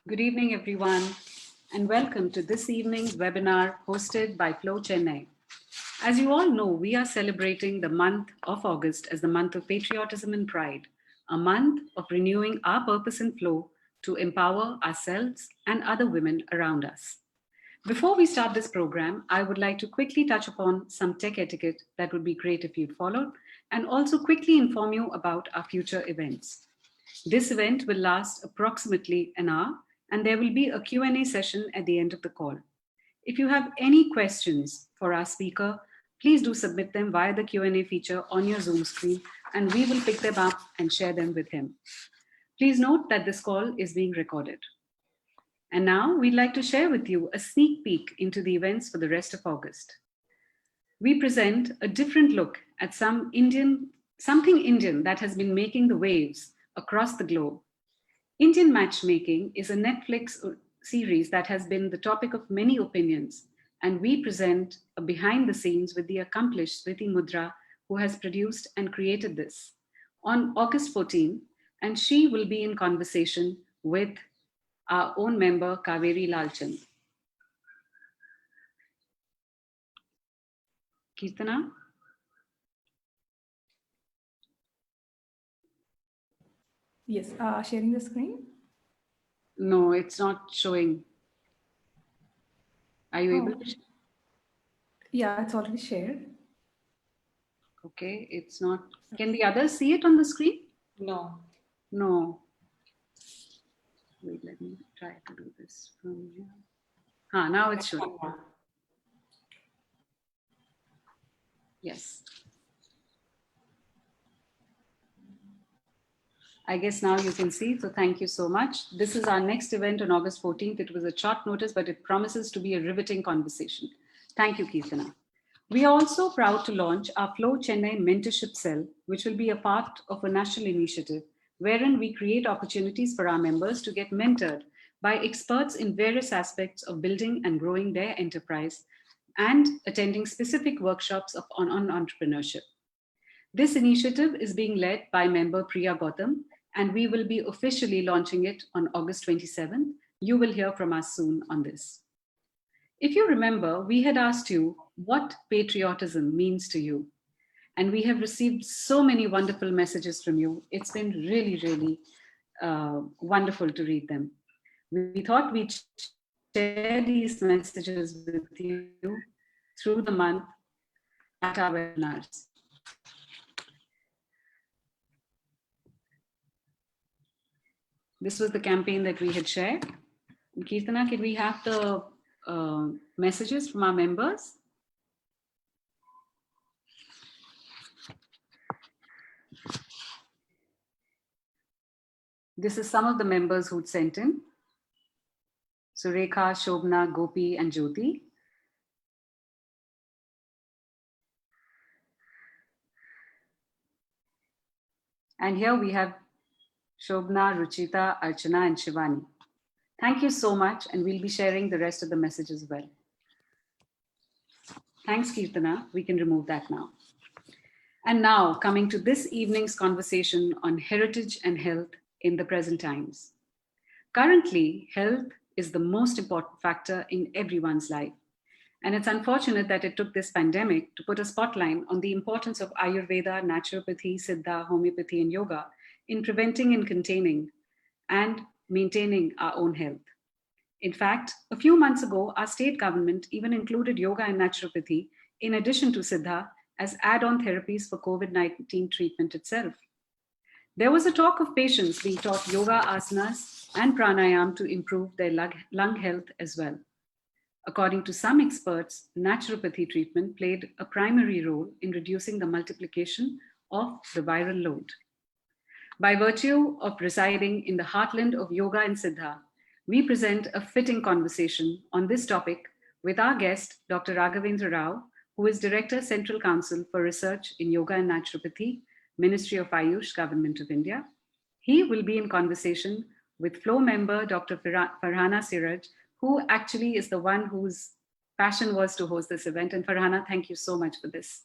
Good evening, everyone, and welcome to this evening's webinar hosted by Flow Chennai. As you all know, we are celebrating the month of August as the month of patriotism and pride, a month of renewing our purpose and flow to empower ourselves and other women around us. Before we start this program, I would like to quickly touch upon some tech etiquette that would be great if you'd followed, and also quickly inform you about our future events. This event will last approximately an hour, and there will be a Q&A session at the end of the call. If you have any questions for our speaker, please do submit them via the Q&A feature on your Zoom screen, and we will pick them up and share them with him. Please note that this call is being recorded. And now we'd like to share with you a sneak peek into the events for the rest of August. We present a different look at something Indian that has been making the waves across the globe. Indian Matchmaking is a Netflix series that has been the topic of many opinions, and we present a behind the scenes with the accomplished Smriti Mudra, who has produced and created this on August 14, and she will be in conversation with our own member, Kaveri Lalchand. Kirtana? Yes, sharing the screen? No, it's not showing. Are you able to share? Yeah, it's already shared. Okay, it's not. Can the others see it on the screen? No. No. Wait, let me try to do this from here. Now it's showing. Yes. I guess now you can see, so thank you so much. This is our next event on August 14th. It was a short notice, but it promises to be a riveting conversation. Thank you, Kirtana. We are also proud to launch our Flow Chennai Mentorship Cell, which will be a part of a national initiative wherein we create opportunities for our members to get mentored by experts in various aspects of building and growing their enterprise and attending specific workshops on entrepreneurship. This initiative is being led by member Priya Gautam, and we will be officially launching it on August 27th. You will hear from us soon on this. If you remember, we had asked you what patriotism means to you, and we have received so many wonderful messages from you. It's been really, really wonderful to read them. We thought we'd share these messages with you through the month at our webinars. This was the campaign that we had shared. Kirtana, can we have the messages from our members? This is some of the members who'd sent in. Surekha, Shobna, Gopi, and Jyoti. And here we have Shobna, Ruchita, Archana, and Shivani. Thank you so much, and we'll be sharing the rest of the message as well. Thanks, Kirtana. We can remove that now. And now, coming to this evening's conversation on heritage and health in the present times. Currently, health is the most important factor in everyone's life. And it's unfortunate that it took this pandemic to put a spotlight on the importance of Ayurveda, naturopathy, Siddha, homeopathy, and yoga in preventing and containing and maintaining our own health. In fact, a few months ago, our state government even included yoga and naturopathy in addition to Siddha as add-on therapies for COVID-19 treatment itself. There was a talk of patients being taught yoga asanas and pranayam to improve their lung health as well. According to some experts, naturopathy treatment played a primary role in reducing the multiplication of the viral load. By virtue of residing in the heartland of yoga and Siddha, we present a fitting conversation on this topic with our guest, Dr. Raghavendra Rao, who is Director, Central Council for Research in Yoga and Naturopathy, Ministry of Ayush, Government of India. He will be in conversation with Flow member, Dr. Farhana Siraj, who actually is the one whose passion was to host this event. And Farhana, thank you so much for this.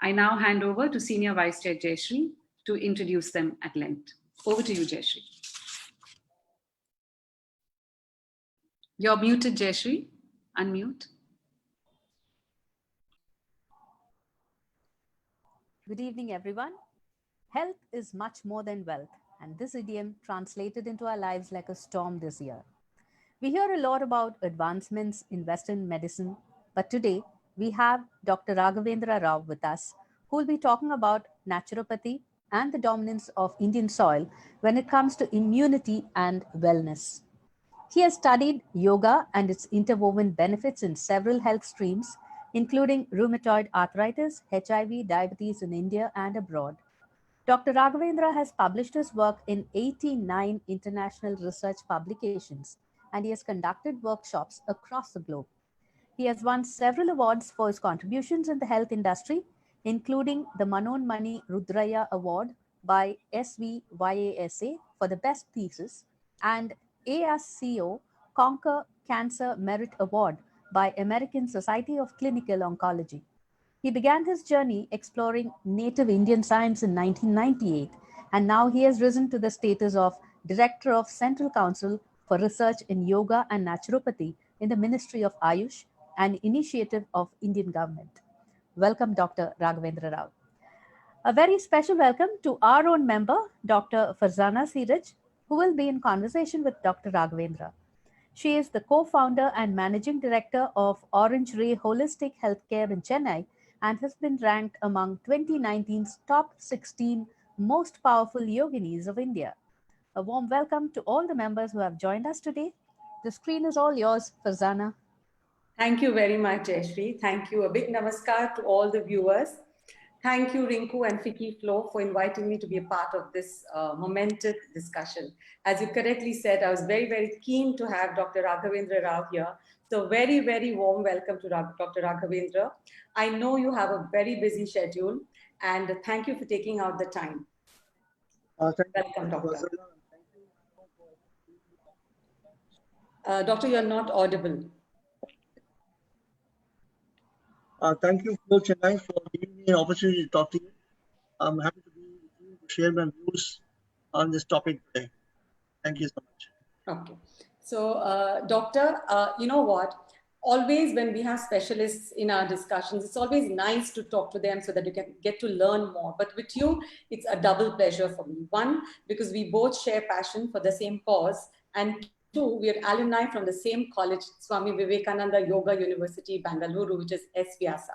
I now hand over to Senior Vice Chair Jayashree to introduce them at length. Over to you, Jayashree. You're muted, Jayashree. Unmute. Good evening, everyone. Health is much more than wealth, and this idiom translated into our lives like a storm this year. We hear a lot about advancements in Western medicine, but today we have Dr. Raghavendra Rao with us, who will be talking about naturopathy and the dominance of Indian soil when it comes to immunity and wellness. He has studied yoga and its interwoven benefits in several health streams, including rheumatoid arthritis, HIV, diabetes in India and abroad. Dr. Raghavendra has published his work in 89 international research publications, and he has conducted workshops across the globe. He has won several awards for his contributions in the health industry, including the Manon Mani Rudraya Award by SVYASA for the best thesis and ASCO Conquer Cancer Merit Award by American Society of Clinical Oncology. He began his journey exploring native Indian science in 1998, and now he has risen to the status of Director of Central Council for Research in Yoga and Naturopathy in the Ministry of Ayush, an initiative of Indian government. Welcome, Dr. Raghavendra Rao. A very special welcome to our own member, Dr. Farzana Siraj, who will be in conversation with Dr. Raghavendra. She is the co-founder and managing director of Orange Ray Holistic Healthcare in Chennai and has been ranked among 2019's top 16 most powerful yoginis of India. A warm welcome to all the members who have joined us today. The screen is all yours, Farzana. Thank you very much, Jayashree. Thank you. A big namaskar to all the viewers. Thank you, Rinku and Fiki Flo, for inviting me to be a part of this momentous discussion. As you correctly said, I was very, very keen to have Dr. Raghavendra Rao here. So very, very warm welcome to Dr. Raghavendra. I know you have a very busy schedule, and thank you for taking out the time. Welcome, Doctor. Doctor, you're not audible. Thank you, Flo Chennai, for giving me an opportunity to talk to you. I'm happy to be with you to share my views on this topic today. Thank you so much. Okay. So, Doctor, you know what? Always when we have specialists in our discussions, it's always nice to talk to them so that you can get to learn more. But with you, it's a double pleasure for me. One, because we both share passion for the same cause. And two, we are alumni from the same college, Swami Vivekananda Yoga University, Bangalore, which is SVYASA.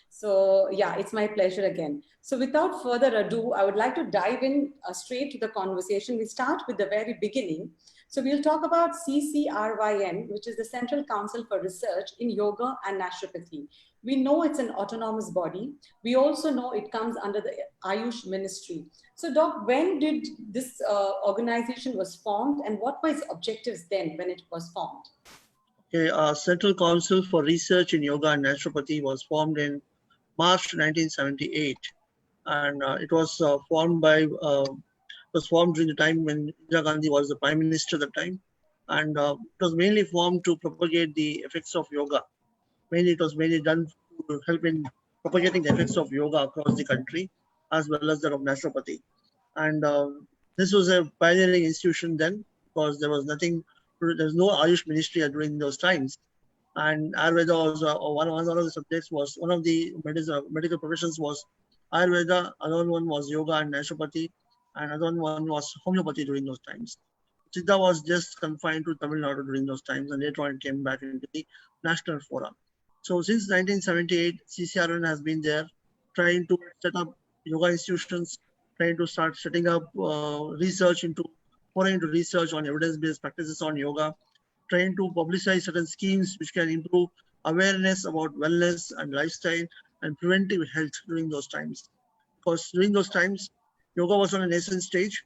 So yeah, it's my pleasure again. So without further ado, I would like to dive in straight to the conversation. We start with the very beginning. So we'll talk about CCRYN, which is the Central Council for Research in Yoga and Naturopathy. We know it's an autonomous body. We also know it comes under the Ayush Ministry. So Doc, when did this organization was formed and what were its objectives then when it was formed? Okay, Central Council for Research in Yoga and Naturopathy was formed in March 1978, and it was formed during the time when Indira Gandhi was the Prime Minister at the time, and it was mainly formed to propagate the effects of yoga. Mainly, it was mainly done to help in propagating the effects of yoga across the country, as well as that of naturopathy. And this was a pioneering institution then, because there was no Ayush ministry during those times. And Ayurveda was one of the subjects was one of the medical professions was Ayurveda. Another one was yoga and naturopathy, and another one was homeopathy during those times. Siddha was just confined to Tamil Nadu during those times, and later on it came back into the national forum. So since 1978, CCRN has been there, trying to set up yoga institutions, trying to start setting up research into research on evidence-based practices on yoga, trying to publicize certain schemes which can improve awareness about wellness and lifestyle and preventive health during those times. Because during those times, yoga was on a nascent stage.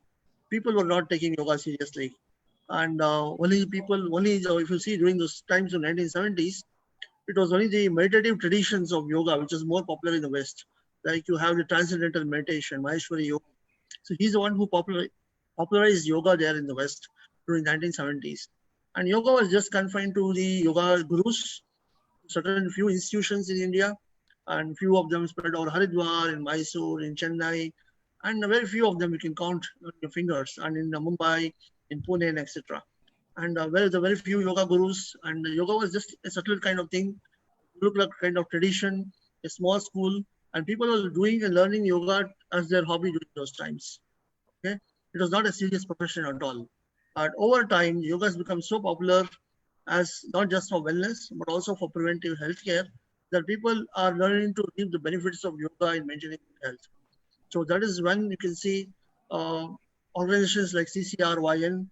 People were not taking yoga seriously. And if you see during those times in the 1970s, it was only the meditative traditions of yoga which is more popular in the West. Like you have the transcendental meditation, Maheshwari Yoga. So he's the one who popularized yoga there in the West during the 1970s. And yoga was just confined to the yoga gurus, certain few institutions in India, and few of them spread over Haridwar, in Mysore, in Chennai, and very few of them you can count on your fingers, and in Mumbai, in Pune, etc. and there were very few yoga gurus, and yoga was just a subtle kind of thing, looked like kind of tradition, a small school, and people were doing and learning yoga as their hobby during those times. Okay, it was not a serious profession at all. But over time, yoga has become so popular as not just for wellness, but also for preventive healthcare, that people are learning to reap the benefits of yoga in maintaining health. So that is when you can see uh, organizations like CCRYN,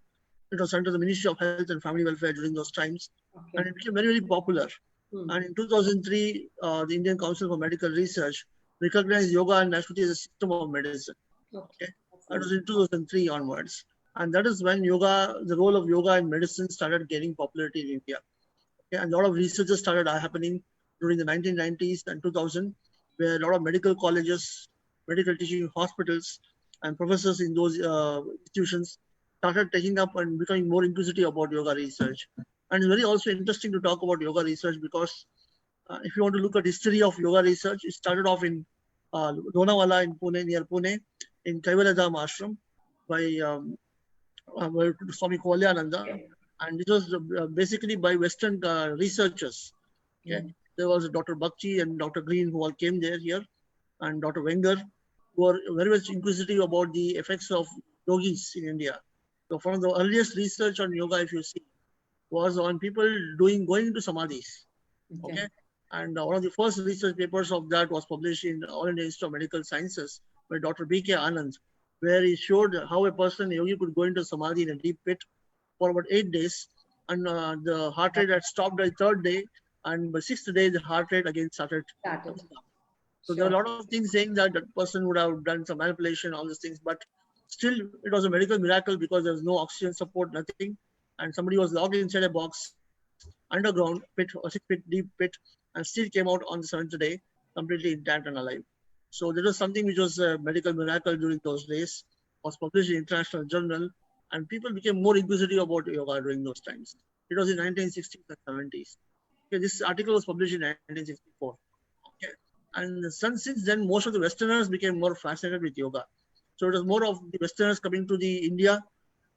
it was under the Ministry of Health and Family Welfare during those times, Okay. and it became very, very popular. Hmm. And in 2003, the Indian Council for Medical Research recognized yoga and naturopathy as a system of medicine. Okay. That was in 2003 onwards. And that is when yoga, the role of yoga in medicine started gaining popularity in India. Okay, and a lot of researches started happening during the 1990s and 2000, where a lot of medical colleges, medical teaching hospitals, and professors in those institutions started taking up and becoming more inquisitive about yoga research. And it's very also interesting to talk about yoga research because if you want to look at history of yoga research, it started off in Lonawala in Pune, near Pune, in Kaivaladham ashram by Swami Kolyananda. And it was basically by Western researchers. Okay? There was Dr. Bakchi and Dr. Green who all came there here, and Dr. Wenger, who were very much inquisitive about the effects of yogis in India. So one of the earliest research on yoga, if you see, was on people going into samadhis. Okay. And one of the first research papers of that was published in All India Institute of Medical Sciences by Dr. B.K. Anand, where he showed how a person, a yogi, could go into samadhi in a deep pit for about 8 days, and the heart rate had stopped by the third day, and by 6th day, the heart rate again started. So there are a lot of things saying that that person would have done some manipulation, all these things, but still it was a medical miracle because there was no oxygen support, nothing, and somebody was locked inside a box, underground pit, or 6 feet deep pit, and still came out on the 7th day completely intact and alive. So there was something which was a medical miracle during those days, was published in international journal, and people became more inquisitive about yoga during those times. It was in 1960s and 70s. Okay, this article was published in 1964. Okay. And since then, most of the Westerners became more fascinated with yoga. So it was more of the Westerners coming to the India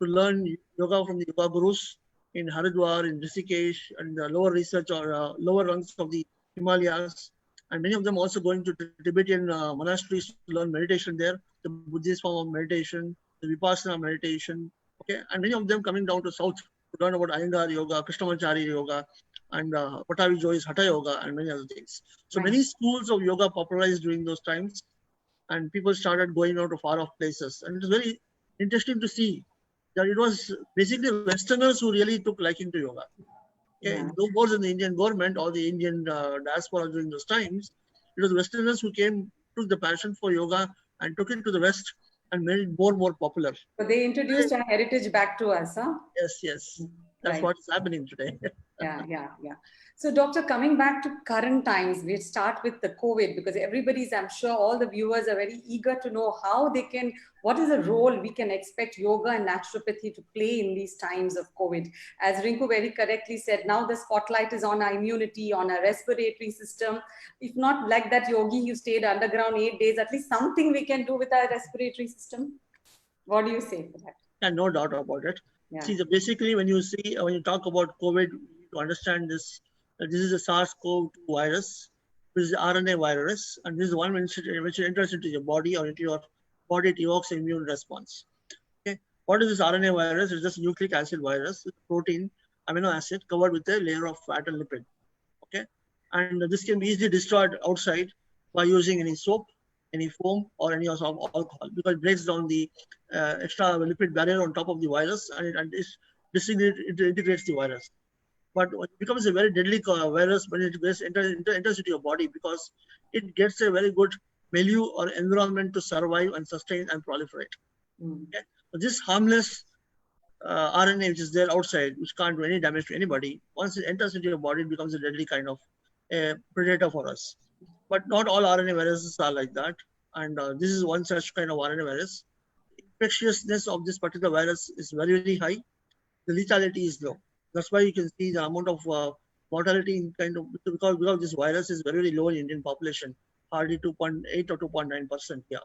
to learn yoga from the yoga gurus in Haridwar, in Rishikesh, and the lower research or lower rungs of the Himalayas. And many of them also going to Tibetan monasteries to learn meditation there, the Buddhist form of meditation, the Vipassana meditation. Okay, and many of them coming down to South to learn about Iyengar yoga, Krishnamacharya yoga, and Patavi Joy's Hatha yoga, and many other things. So many schools of yoga popularized during those times, and people started going out to far off places. And it was very interesting to see that it was basically Westerners who really took liking to yoga. Okay, no more in the Indian government or the Indian diaspora during those times. It was Westerners who took the passion for yoga and took it to the West and made it more and more popular. So they introduced our heritage back to us, huh? Yes, yes. That's what's happening today. Yeah. So, Doctor, coming back to current times, we'll start with the COVID because I'm sure all the viewers are very eager to know what is the role we can expect yoga and naturopathy to play in these times of COVID. As Rinku very correctly said, now the spotlight is on our immunity, on our respiratory system. If not like that yogi who stayed underground 8 days, at least something we can do with our respiratory system. What do you say for that? Yeah, no doubt about it. Yeah. See, basically, when you talk about COVID, you need to understand this. This is a SARS-CoV-2 virus, which is the RNA virus, and this is one which enters into your body or into your body, it evokes an immune response. Okay, what is this RNA virus? It's just nucleic acid virus, protein, amino acid covered with a layer of fat and lipid. Okay, and this can be easily destroyed outside by using any soap, any foam, or any sort of alcohol, because it breaks down the extra lipid barrier on top of the virus, and it integrates the virus. But it becomes a very deadly virus when it enters into your body, because it gets a very good milieu or environment to survive and sustain and proliferate. Okay? So this harmless RNA which is there outside, which can't do any damage to anybody, once it enters into your body, it becomes a deadly kind of predator for us. But not all RNA viruses are like that. And this is one such kind of RNA virus. Infectiousness of this particular virus is very, very high. The lethality is low. That's why you can see the amount of mortality in because this virus is very, very low in Indian population, hardly 2.8 or 2.9%. Yeah.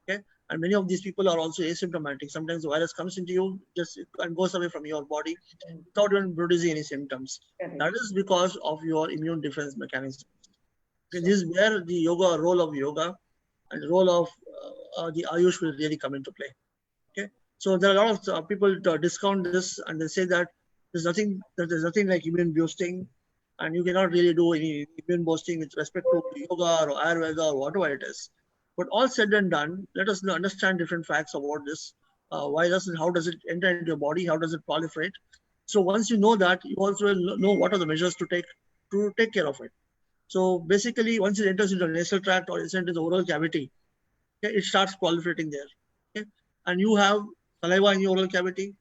Okay. And many of these people are also asymptomatic. Sometimes the virus comes into you just and goes away from your body without even producing any symptoms. Correct. That is because of your immune defense mechanism. Okay, this is where the yoga, role of yoga and the role of the Ayush will really come into play. Okay, so there are a lot of people discount this and they say that there's nothing like immune boosting, and you cannot really do any immune boosting with respect to yoga or Ayurveda or whatever it is. But all said and done, let us understand different facts about this virus and how does it enter into your body, how does it proliferate. So once you know that, you also will know what are the measures to take care of it. So basically, once it enters into the nasal tract or it's into the oral cavity, okay, it starts proliferating there. Okay? And you have saliva in your oral cavity,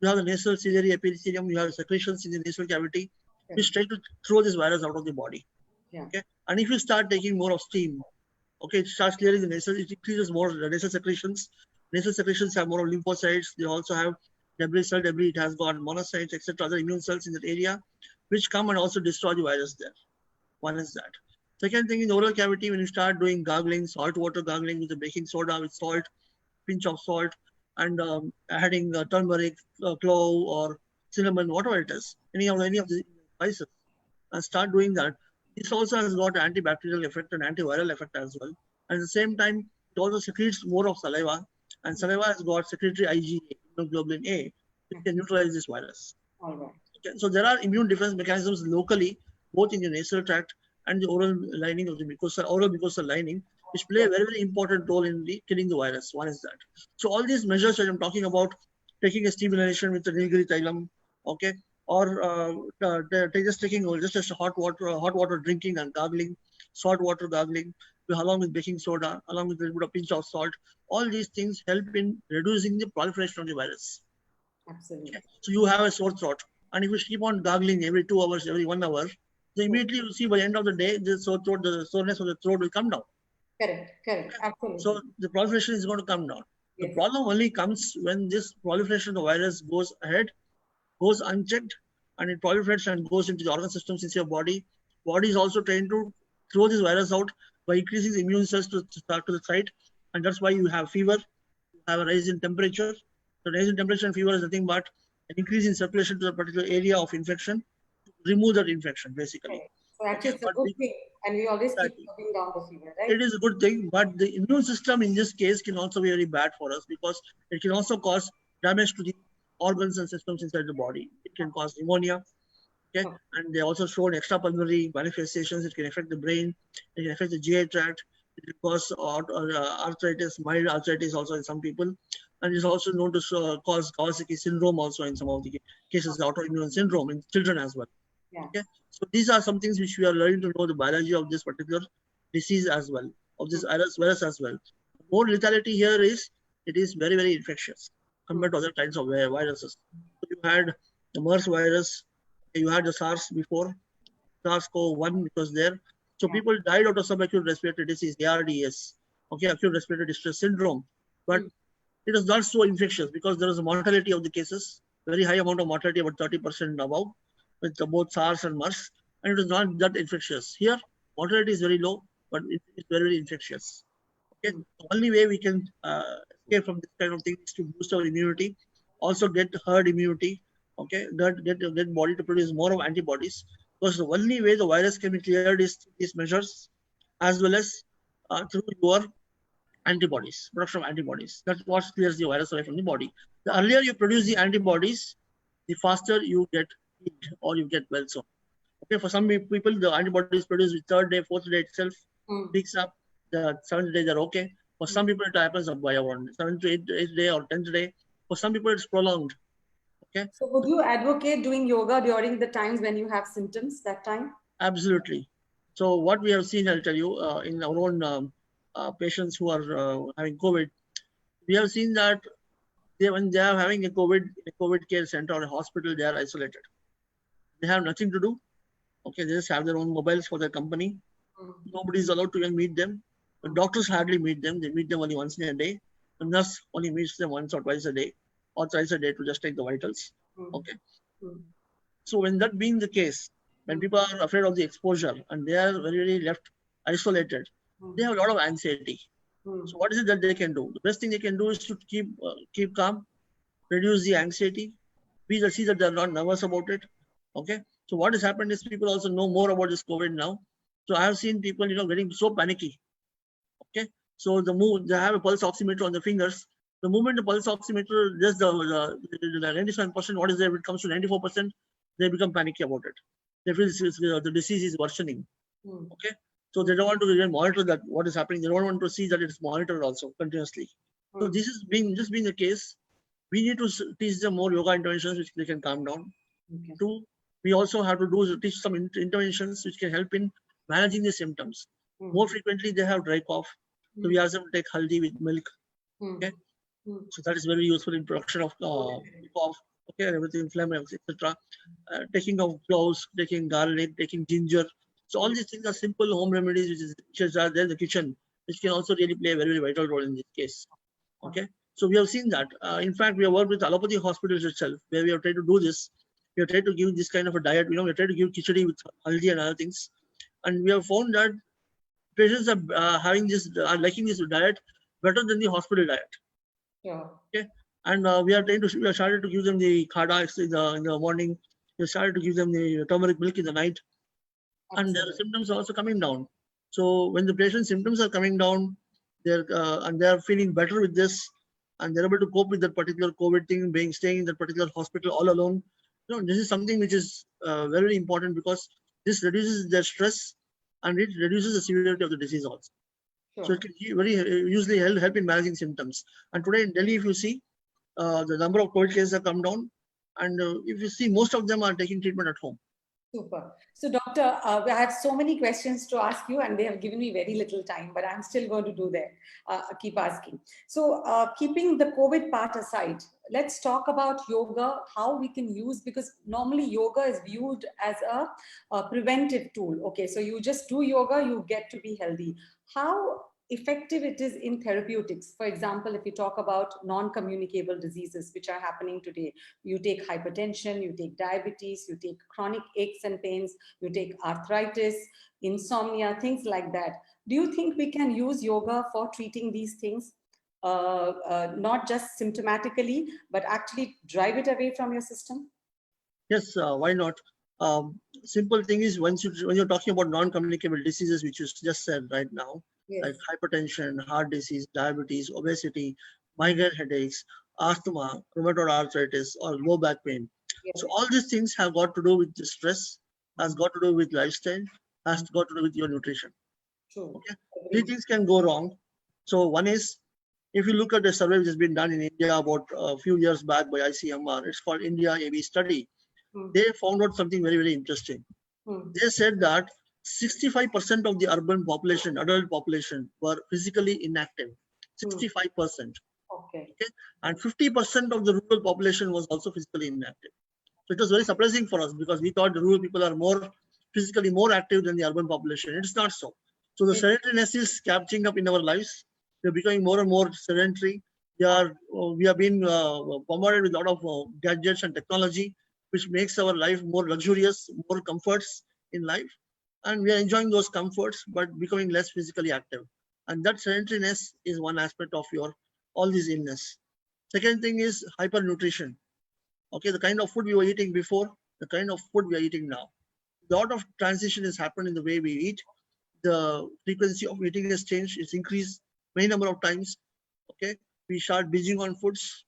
you have the nasal ciliary epithelium, you have secretions in the nasal cavity, which try to throw this virus out of the body. Yeah. Okay? And if you start taking more of steam, okay, it starts clearing the nasal, it increases more the nasal secretions. Nasal secretions have more lymphocytes, they also have cell debris, it has got monocytes, etc., other immune cells in that area, which come and also destroy the virus there. One is that. Second thing, in the oral cavity, when you start doing gargling, salt water gargling with the baking soda, with salt, pinch of salt, and adding turmeric, clove, or cinnamon, whatever it is, any of the spices, and start doing that. This also has got antibacterial effect and antiviral effect as well. And at the same time, it also secretes more of saliva, and saliva has got secretory IgA, immunoglobulin A, which can neutralize this virus. All right. Okay, so there are immune defense mechanisms locally, both in the nasal tract and the oral lining of the oral mucosal lining, which play a very, very important role in killing the virus. One is that. So all these measures that I'm talking about, taking a steam inhalation with the Nilgiri Thailam, okay, or just taking just hot water drinking and gargling, salt water gargling, along with baking soda, along with a little bit of pinch of salt. All these things help in reducing the proliferation of the virus. Absolutely. Okay. So you have a sore throat, and if you keep on gargling every 2 hours, every 1 hour, so immediately you see by the end of the day, the soreness of the throat will come down. Correct. Absolutely. So the proliferation is going to come down. Yes. The problem only comes when this proliferation of the virus goes ahead, goes unchecked, and it proliferates and goes into the organ systems in your body. Body is also trying to throw this virus out by increasing the immune cells to start to the site, and that's why you have fever, you have a rise in temperature. The rise in temperature and fever is nothing but an increase in circulation to the particular area of infection, to remove that infection, basically. Right. So actually, it's a good thing, and we always keep putting down the fever, right? It is a good thing, but the immune system in this case can also be very bad for us because it can also cause damage to the organs and systems inside the body. It can cause pneumonia, okay? And they also show extrapulmonary manifestations. It can affect the brain, it can affect the GI tract, it can cause arthritis, mild arthritis also in some people, and is also known to cause Kawasaki syndrome also in some of the cases, the autoimmune syndrome in children as well. Yeah. Okay? So these are some things which we are learning to know the biology of this particular disease as well, of this virus as well. More lethality here is, it is very, very infectious compared to other kinds of viruses. So you had the MERS virus, you had the SARS before, SARS-CoV-1 was there. So people died out of subacute respiratory disease, ARDS, okay, acute respiratory distress syndrome. But it is not so infectious because there is a mortality of the cases, very high amount of mortality, about 30% above, with both SARS and MERS, and it is not that infectious. Here, mortality is very low, but it is very, very infectious. Okay, the only way we can escape from this kind of thing is to boost our immunity, also get herd immunity, okay, get body to produce more of antibodies, because the only way the virus can be cleared is through these measures, as well as through your antibodies, production of antibodies. That's what clears the virus away from the body. The earlier you produce the antibodies, the faster you get healed or you get well. So, okay, for some people, the antibodies produced with third day, fourth day itself picks up. The 7th day they're okay. For some people, it happens by around 7th to 8th day or 10th day. For some people, it's prolonged. Okay. So, would you advocate doing yoga during the times when you have symptoms? That time? Absolutely. So, what we have seen, I'll tell you, in our own patients who are having COVID, we have seen that when they are having a COVID care center or a hospital, they are isolated. They have nothing to do. Okay, they just have their own mobiles for their company. Nobody is allowed to even meet them. The doctors hardly meet them. They meet them only once in a day. The nurse only meets them once or twice a day, or thrice a day to just take the vitals. Okay. So when that being the case, when people are afraid of the exposure and they are very, very left isolated, they have a lot of anxiety. So what is it that they can do? The best thing they can do is to keep calm, reduce the anxiety. We see that they're not nervous about it. Okay. So what has happened is people also know more about this COVID now. So I have seen people, getting so panicky. Okay. So they have a pulse oximeter on the fingers. The moment the pulse oximeter, just the 97%, what is there? If it comes to 94%, they become panicky about it. They feel the disease is worsening. Okay. So they don't want to even monitor that what is happening. They don't want to see that it's monitored also continuously. So this is being the case. We need to teach them more yoga interventions which they can calm down. Okay. 2, we also have to teach some interventions which can help in managing the symptoms. More frequently, they have dry cough. So we ask them to take haldi with milk. Okay. So that is very useful in production of cough. Okay, everything, phlegm, etc. Taking of cloves, taking garlic, taking ginger. So all these things are simple home remedies which are there in the kitchen, which can also really play a very, very vital role in this case. Okay. So we have seen that. In fact, we have worked with allopathy hospitals itself, where we have tried to do this. We have tried to give this kind of a diet. We have tried to give khichdi with haldi and other things, and we have found that patients are liking this diet better than the hospital diet. Yeah. Okay, and we have started to give them the khada in the morning. We started to give them the turmeric milk in the night, and their symptoms are also coming down. So when the patient's symptoms are coming down, they're feeling better with this, and they're able to cope with that particular COVID thing, staying in that particular hospital all alone. This is something which is very, very important, because this reduces their stress and it reduces the severity of the disease also. So it can very usually help in managing symptoms. And today in Delhi, if you see, the number of COVID cases have come down, and if you see, most of them are taking treatment at home. Super. So, Doctor, I have so many questions to ask you, and they have given me very little time, but I'm still going to do that. Keep asking. So, keeping the COVID part aside, let's talk about yoga, how we can use, because normally yoga is viewed as a preventive tool. Okay, so you just do yoga, you get to be healthy. How effective it is in therapeutics? For example, if you talk about non-communicable diseases which are happening today, you take hypertension, you take diabetes, you take chronic aches and pains, you take arthritis, insomnia, things like that. Do you think we can use yoga for treating these things, not just symptomatically, but actually drive it away from your system? Yes, why not? Simple thing is, when you're talking about non-communicable diseases, which you just said right now, Yes. like hypertension, heart disease, diabetes, obesity, migraine headaches, asthma, rheumatoid arthritis, or low back pain. Yes. So all these things have got to do with the stress, has got to do with lifestyle, has got to do with your nutrition. True. Okay. 3 things can go wrong. So one is, if you look at the survey which has been done in India about a few years back by ICMR, it's called India AB study. They found out something very, very interesting. They said that 65% of the urban population, adult population, were physically inactive. 65%. Okay. And 50% of the rural population was also physically inactive. So it was very surprising for us, because we thought the rural people are physically more active than the urban population. It's not so. So the sedentariness is catching up in our lives. We're becoming more and more sedentary. We have been bombarded with a lot of gadgets and technology, which makes our life more luxurious, more comforts in life. And we are enjoying those comforts, but becoming less physically active. And that sedentariness is one aspect of all these illness. Second thing is hypernutrition. Okay, the kind of food we were eating before, the kind of food we are eating now. A lot of transition has happened in the way we eat. The frequency of eating has changed. It's increased many number of times. Okay, we start binging on foods,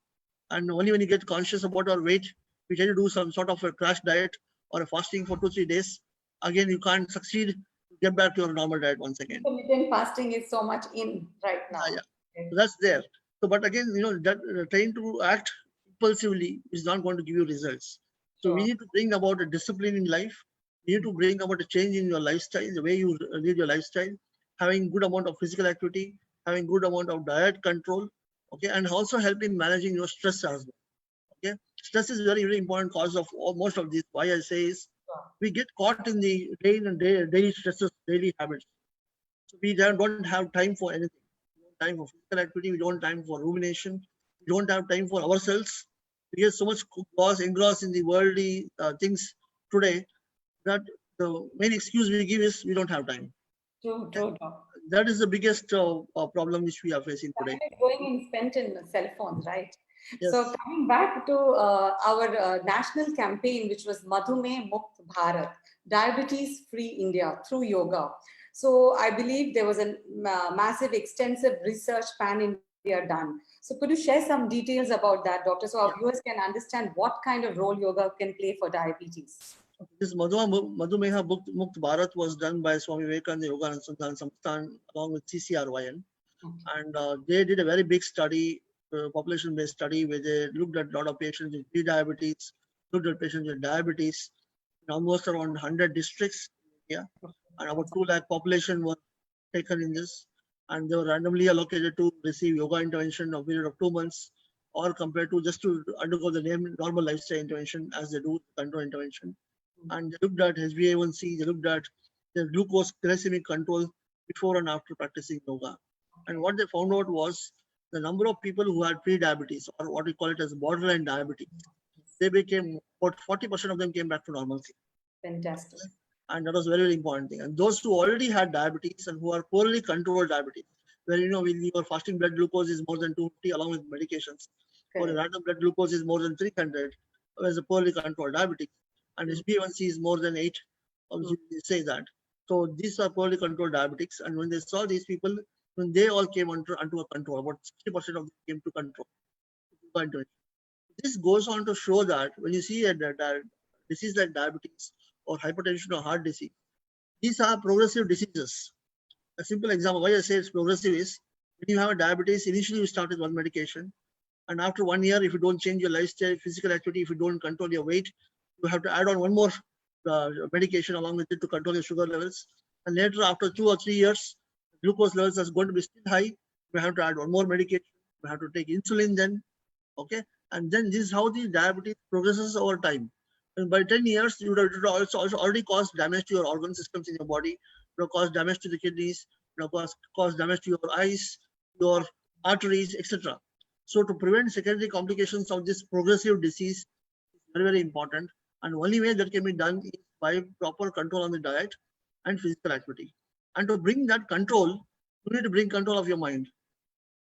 and only when you get conscious about our weight, we try to do some sort of a crash diet or a fasting for 2-3 days. Again, you can't succeed to get back to your normal diet once again. Intermittent fasting is so much in right now. So that's there. So, but again, that trying to act impulsively is not going to give you results. So we need to bring about a discipline in life. We need to bring about a change in your lifestyle, the way you lead your lifestyle, having good amount of physical activity, having good amount of diet control, okay, and also help in managing your stress as well. Okay, stress is very, very important cause of most of this. Why I say is, we get caught in the daily stresses, daily habits. So we don't have time for anything. We don't have time for physical activity. We don't have time for rumination. We don't have time for ourselves. We get so much engrossed in the worldly things today that the main excuse we give is we don't have time. True. That is the biggest problem which we are facing today. Going and spent in cell phones, right? Yes. So coming back to our national campaign, which was Madhumeh Mukt Bharat, Diabetes Free India through yoga. So I believe there was a massive, extensive research pan-India done. So could you share some details about that, doctor, so our viewers can understand what kind of role yoga can play for diabetes? This Madhumeha Mukt Bharat was done by Swami Vivekananda Yoga Anusandhan Samsthan along with CCRYN. And they did a very big study, population-based study, where they looked at a lot of patients with pre-diabetes, looked at patients with diabetes, in almost around 100 districts in India. And about 2 lakh population was taken in this. And they were randomly allocated to receive yoga intervention of a period of 2 months, or compared to just to undergo the normal lifestyle intervention as they do control intervention. And they looked at HbA1c, they looked at the glucose glycemic control before and after practicing yoga. And what they found out was the number of people who had pre-diabetes, or what we call it as borderline diabetes, they became, about 40% of them came back to normalcy. Fantastic. And that was a very, very important thing. And those who already had diabetes and who are poorly controlled diabetes, where when your fasting blood glucose is more than 250 along with medications, or random blood glucose is more than 300, whereas a poorly controlled diabetes, and HbA1c is more than 8, obviously they say that. So these are poorly controlled diabetics, and when they saw these people, when they all came onto a control, about 60% of them came to control. This goes on to show that when you see a disease like diabetes or hypertension or heart disease, these are progressive diseases. A simple example why I say it's progressive is when you have a diabetes, initially you start with one medication, and after 1 year, if you don't change your lifestyle, physical activity, if you don't control your weight, you have to add on one more medication along with it to control your sugar levels. And later, after 2 or 3 years, glucose levels are going to be still high. You have to add one more medication. You have to take insulin then. Okay. And then this is how the diabetes progresses over time. And by 10 years, you would have also already caused damage to your organ systems in your body. You have caused damage to the kidneys. You have caused damage to your eyes, your arteries, etc. So to prevent secondary complications of this progressive disease is very, very important. And the only way that can be done is by proper control on the diet and physical activity. And to bring that control, you need to bring control of your mind.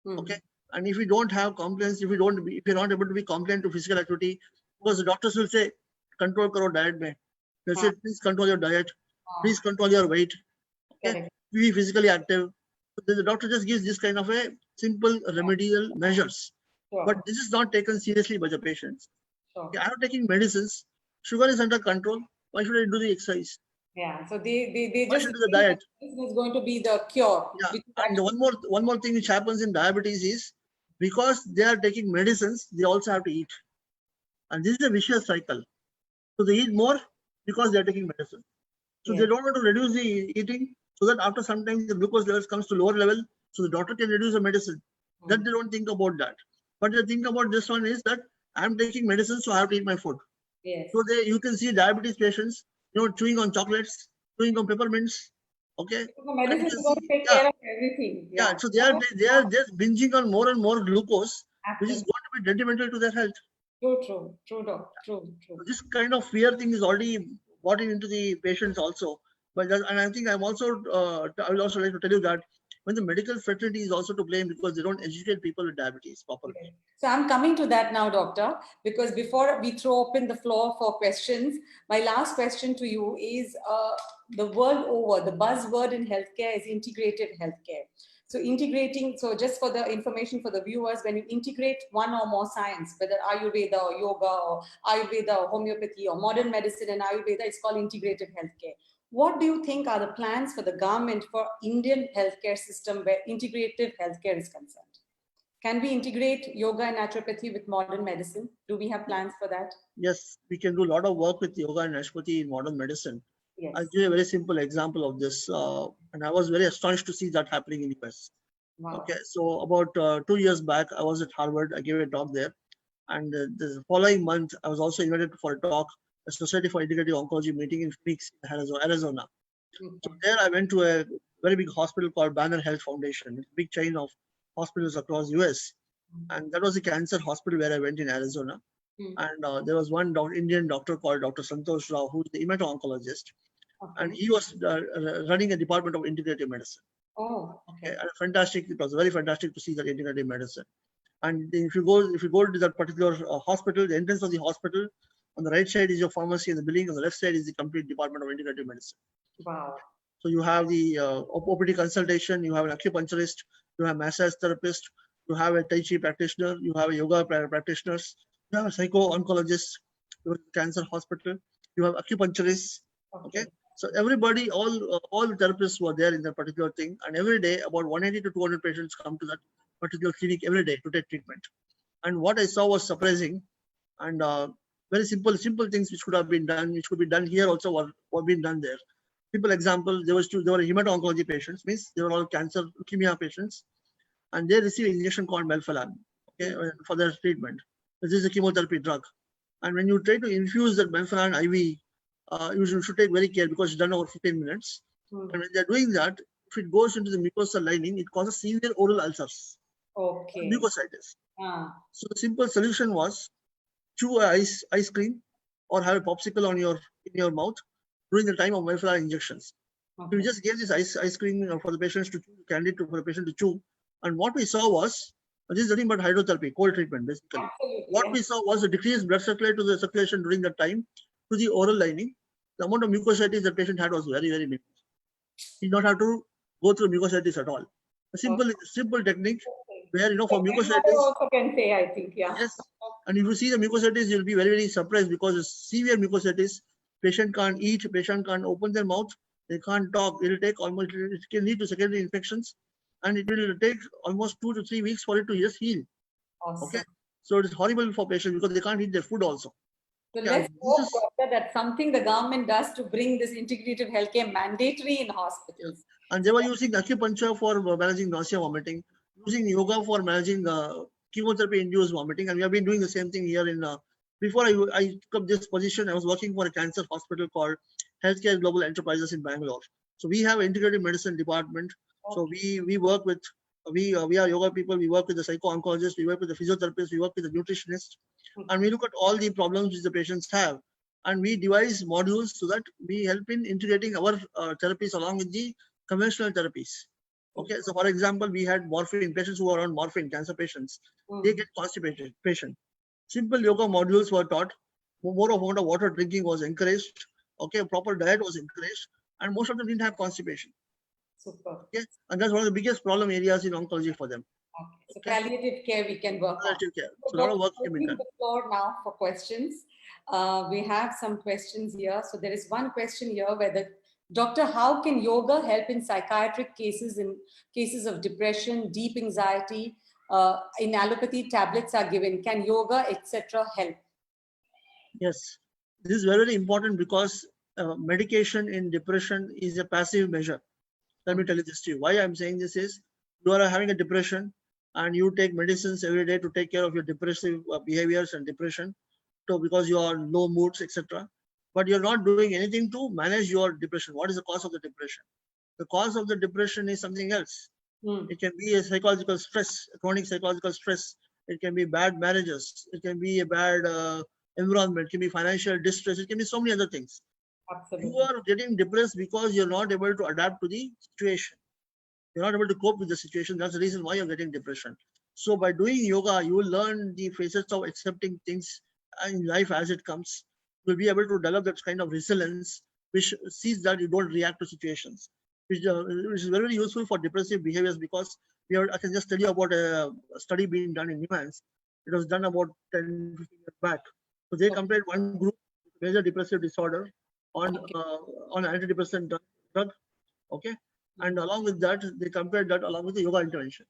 Okay. And if you don't have compliance, if you're not able to be compliant to physical activity, because the doctors will say, control karo diet mein. They'll say, please control your diet, please control your weight. Okay. Be physically active. So the doctor just gives this kind of a simple remedial measures. But this is not taken seriously by the patients. Okay, I'm taking medicines. Sugar is under control. Why should I do the exercise? Yeah, so they Why just should do the diet? This is going to be the cure. Yeah, and one more thing which happens in diabetes is because they are taking medicines, they also have to eat, and this is a vicious cycle. So they eat more because they are taking medicine. So they don't want to reduce the eating, so that after some time the glucose levels comes to lower level, so the doctor can reduce the medicine. That they don't think about that. But they think about this one is that I'm taking medicine, so I have to eat my food. Yes. So you can see diabetes patients, chewing on chocolates, chewing on peppermints. Okay. The medicine is going to take care of everything. Yeah. So they are just binging on more and more glucose, which is going to be detrimental to their health. True, doc. True. So this kind of fear thing is already brought into the patients also. But and I think I will also like to tell you that when the medical fraternity is also to blame because they don't educate people with diabetes properly. Okay. So I'm coming to that now, doctor, because before we throw open the floor for questions, my last question to you is the world over, the buzzword in healthcare is integrated healthcare. So just for the information for the viewers, when you integrate one or more science, whether Ayurveda or yoga or Ayurveda or homeopathy or modern medicine and Ayurveda, it's called integrated healthcare. What do you think are the plans for the government for Indian healthcare system where integrative healthcare is concerned? Can we integrate yoga and naturopathy with modern medicine? Do we have plans for that? Yes, we can do a lot of work with yoga and naturopathy in modern medicine. Yes. I'll give you a very simple example of this. And I was very astonished to see that happening in US. Wow. Okay, so about 2 years back, I was at Harvard. I gave a talk there. And the following month, I was also invited for a talk, a Society for Integrative Oncology meeting in Phoenix, Arizona. So there I went to a very big hospital called Banner Health Foundation, a big chain of hospitals across US. And that was a cancer hospital where I went in Arizona. And there was one Indian doctor called Dr. Santosh Rao, who's the hemato-oncologist. And he was running a department of integrative medicine. Oh, Okay, okay. and fantastic. It was very fantastic to see that integrative medicine. And if you go to that particular hospital, the entrance of the hospital, on the right side is your pharmacy, and the building on the left side is the complete department of integrative medicine. Wow. So you have the OPD consultation, you have an acupuncturist, you have massage therapist, you have a Tai Chi practitioner, you have a yoga practitioners, you have a psycho-oncologist, you have a cancer hospital, you have acupuncturists. Okay, so everybody, all the therapists were there in that particular thing, and every day about 180 to 200 patients come to that particular clinic every day to take treatment. And what I saw was surprising, and very simple things which could have been done, which could be done here also were being done there. Simple example, there were hemato-oncology patients, means they were all cancer leukemia patients, and they receive injection called melphalan, okay, for their treatment. This is a chemotherapy drug, and when you try to infuse that melphalan IV, you should take very care because it's done over 15 minutes. And when they're doing that, if it goes into the mucosal lining, it causes severe oral ulcers, Okay. mucositis. Ah, So the simple solution was chew ice cream or have a popsicle in your mouth during the time of melphalan injections. okay. We just gave this ice cream for the patients to chew, candid for the patient to chew. And what we saw was, this is nothing but hydrotherapy, cold treatment basically. Absolutely. What we saw was a decreased blood supply to the circulation during that time to the oral lining. The amount of mucositis the patient had was very, very minimal. He did not have to go through mucositis at all. A simple technique where, for My grandmother mucositis, also can say, I think, yeah. yes. And if you see the mucositis, you'll be very, very surprised because it's severe mucositis. Patient can't eat, patient can't open their mouth, they can't talk. It will take it can lead to secondary infections, and it will take almost 2 to 3 weeks for it to just heal. Awesome. Okay. So it is horrible for patients because they can't eat their food also. So Yeah, let's this hope, is- doctor, that something the government does to bring this integrative healthcare mandatory in hospitals. And they were using acupuncture for managing nausea, vomiting, using yoga for managing chemotherapy-induced vomiting, and we have been doing the same thing here in. Before I took up this position, I was working for a cancer hospital called Healthcare Global Enterprises in Bangalore. So we have an integrative medicine department. So we work with we are yoga people. We work with the psycho-oncologists. We work with the physiotherapists. We work with the nutritionists, and we look at all the problems which the patients have, and we devise modules so that we help in integrating our therapies along with the conventional therapies. Okay, so for example, we had morphine patients who are on morphine, cancer patients. They get constipated. Simple yoga modules were taught. More amount of water drinking was encouraged. Okay, proper diet was encouraged, and most of them didn't have constipation. Super. Okay, and that's one of the biggest problem areas in oncology for them. Okay. So palliative care we can work on. Palliative care. So a lot of work can be Opening done. the floor now for questions. We have some questions here. So there is one question here where the doctor, how can yoga help in psychiatric cases, in cases of depression, deep anxiety? In allopathy, tablets are given. Can yoga, etc., help? Yes, this is very, very important because medication in depression is a passive measure. Let me tell you this to you. Why I'm saying this is, you are having a depression and you take medicines every day to take care of your depressive behaviors and depression, so because you are in low moods, etc. But you're not doing anything to manage your depression. What is the cause of the depression? The cause of the depression is something else. It can be a psychological stress, chronic psychological stress. It can be bad marriages. It can be a bad environment. It can be financial distress. It can be so many other things. Absolutely. You are getting depressed because you're not able to adapt to the situation. You're not able to cope with the situation. That's the reason why you're getting depression. So by doing yoga, you will learn the facets of accepting things in life as it comes. You'll be able to develop that kind of resilience, which sees that you don't react to situations, which is very, very useful for depressive behaviors because I can just tell you about a study being done in Nuance. It was done about 10, 15 years back. So they compared one group with major depressive disorder on antidepressant drug, okay, and along with that they compared that along with the yoga intervention,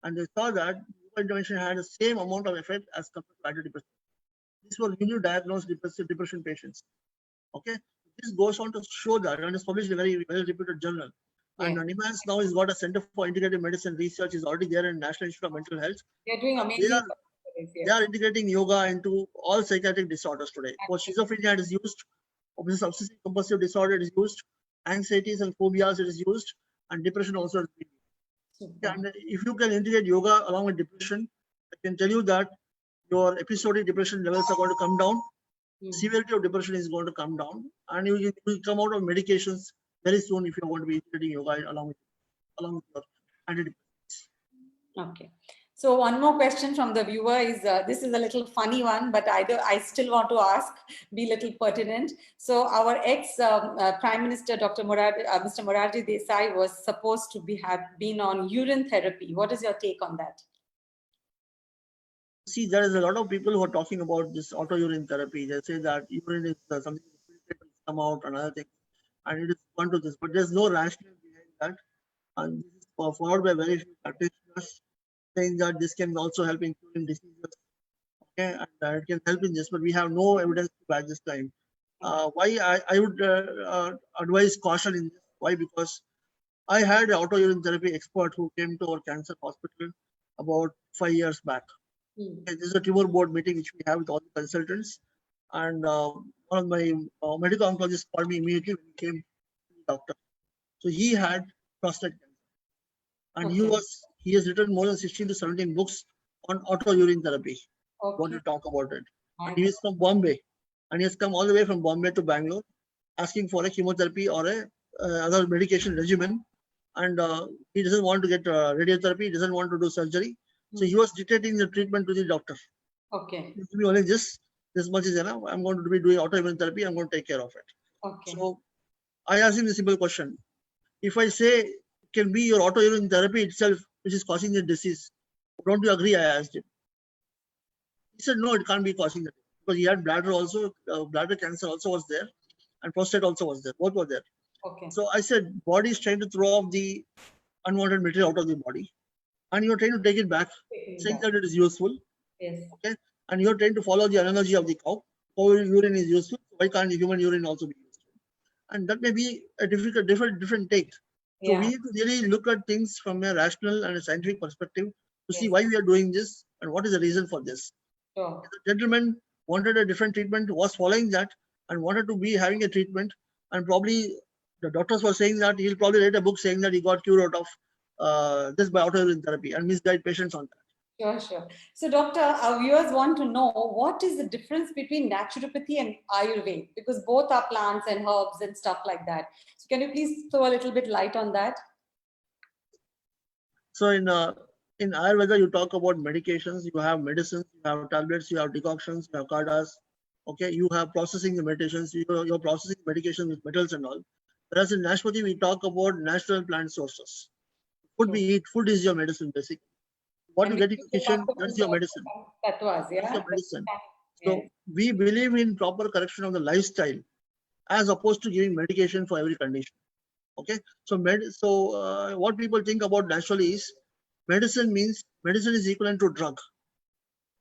and they saw that yoga intervention had the same amount of effect as compared to antidepressant. These were newly diagnosed depression patients. Okay, this goes on to show that, and it's published in a very well-reputed journal. And Nimans now has got a Center for Integrative Medicine Research is already there in National Institute of Mental Health. They're doing amazing. They are integrating yoga into all psychiatric disorders today. For schizophrenia, it is used. Obsessive compulsive disorder is used. Anxieties and phobias, it is used. And depression also is used. And if you can integrate yoga along with depression, I can tell you that your episodic depression levels are going to come down. Severity of depression is going to come down. And you will come out of medications very soon if you want to be integrating yoga along with it. along with your antidepressants. Okay. So one more question from the viewer is, this is a little funny one, but I still want to ask, be a little pertinent. So our ex-Prime Minister, Mr. Morarji Desai was supposed to have been on urine therapy. What is your take on that? See, there is a lot of people who are talking about this auto urine therapy. They say that urine is something that will come out and other things, and it is one to this, but there's no rationale behind that. And this is followed by very few practitioners saying that this can also help in curing diseases. Okay, and it can help in this, but we have no evidence to back this time. Why I would advise caution in this? Why? Because I had an auto urine therapy expert who came to our cancer hospital about 5 years back. Okay, this is a tumor board meeting which we have with all the consultants, and one of my medical oncologists called me immediately when he came to the doctor. So he had prostate cancer, and he has written more than 16 to 17 books on auto urine therapy. Want to talk about it? And he is from Bombay, and he has come all the way from Bombay to Bangalore, asking for a chemotherapy or a other medication regimen, and he doesn't want to get radiotherapy. He doesn't want to do surgery. So he was dictating the treatment to the doctor. Okay. Give me only this much is enough. I'm going to be doing autoimmune therapy. I'm going to take care of it. Okay. So I asked him a simple question. If I say it can be your autoimmune therapy itself which is causing the disease, don't you agree? I asked him. He said, no, it can't be causing the disease, because he had bladder also, bladder cancer also was there, and prostate also was there. Both were there. Okay. So I said, body is trying to throw off the unwanted material out of the body, and you're trying to take it back, saying that it is useful. Yes. Okay. And you're trying to follow the analogy of the cow. Cow urine is useful. Why can't the human urine also be useful? And that may be a different take. So we need to really look at things from a rational and a scientific perspective to see why we are doing this and what is the reason for this. Sure. The gentleman wanted a different treatment, was following that and wanted to be having a treatment, and probably the doctors were saying that he'll probably write a book saying that he got cured out of this by autoimmune therapy and misguide patients on that. Sure. So, doctor, our viewers want to know what is the difference between naturopathy and Ayurveda, because both are plants and herbs and stuff like that. So, can you please throw a little bit light on that? So, in Ayurveda, you talk about medications. You have medicines, you have tablets, you have decoctions, you have kadas. Okay, you have processing the medicines. You're processing medication with metals and all. Whereas in Naturopathy, we talk about natural plant sources. Food we eat, food is your medicine, basically. What you get in the kitchen, that's your medicine. That was, yeah. That's your medicine. So we believe in proper correction of the lifestyle as opposed to giving medication for every condition. Okay. So what people think about naturally is medicine is equivalent to drug.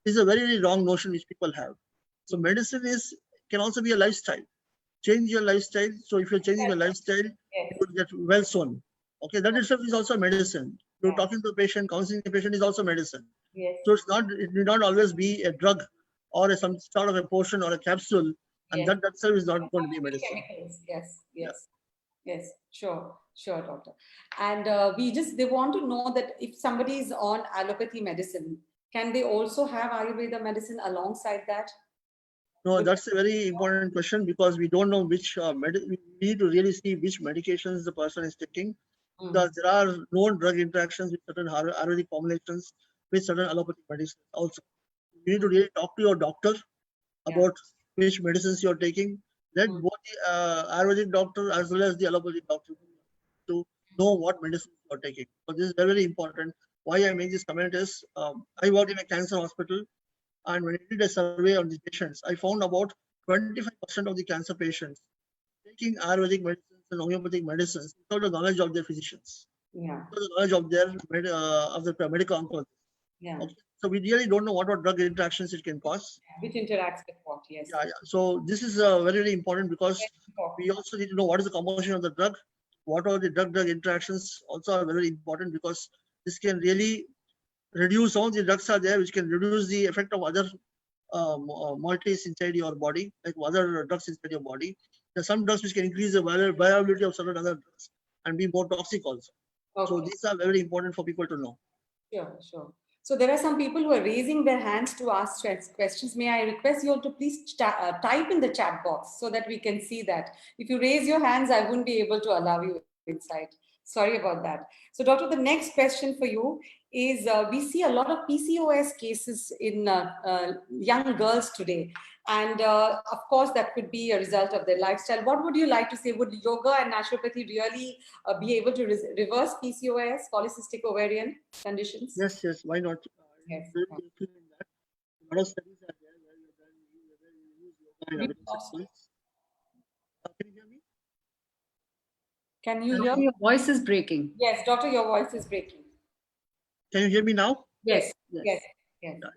This is a very, very wrong notion which people have. So medicine can also be a lifestyle. Change your lifestyle. So if you're changing your lifestyle, you will get well soon. Okay, that itself is also medicine. You're talking to the patient, counseling the patient is also medicine. Yes. So it need not always be a drug or some sort of a potion or a capsule, and that itself is not going to be medicine. Chemicals. Yes. Sure, doctor. And they want to know that if somebody is on allopathy medicine, can they also have Ayurveda medicine alongside that? No, that's a very important question, because we don't know which we need to really see which medications the person is taking. Because there are known drug interactions with certain Ayurvedic formulations with certain allopathic medicines also. You need to really talk to your doctor about which medicines you're taking. Let both the Ayurvedic doctor as well as the allopathic doctor to know what medicines you're taking. So this is very, very important. Why I make this comment is I work in a cancer hospital, and when I did a survey on these patients, I found about 25% of the cancer patients taking Ayurvedic medicines and homeopathic medicines without the knowledge of their physicians, without the knowledge of their medical oncologist. Okay. So we really don't know what drug interactions it can cause. Which interacts with what? Yes. So this is very, very important, because we also need to know what is the composition of the drug, what are the drug interactions also are very important, because this can really reduce. Some of the drugs are there which can reduce the effect of other moieties inside your body, like other drugs inside your body. There are some drugs which can increase the viability of certain other drugs and be more toxic also. So these are very important for people to know. Sure. So there are some people who are raising their hands to ask questions. May I request you all to please type in the chat box so that we can see that. If you raise your hands, I wouldn't be able to allow you inside. Sorry about that. So, doctor, the next question for you is: we see a lot of PCOS cases in young girls today, and of course, that could be a result of their lifestyle. What would you like to say? Would yoga and naturopathy really be able to reverse PCOS, polycystic ovarian conditions? Yes, yes, why not? Yes. Very include in that. A lot of studies are there where you use yoga in We evidence lost you. based. Can you hear me? Can you Doctor, hear? your voice is breaking. Yes, doctor, your voice is breaking. Can you hear me now? Yes, Yes. yes, yes. Yeah.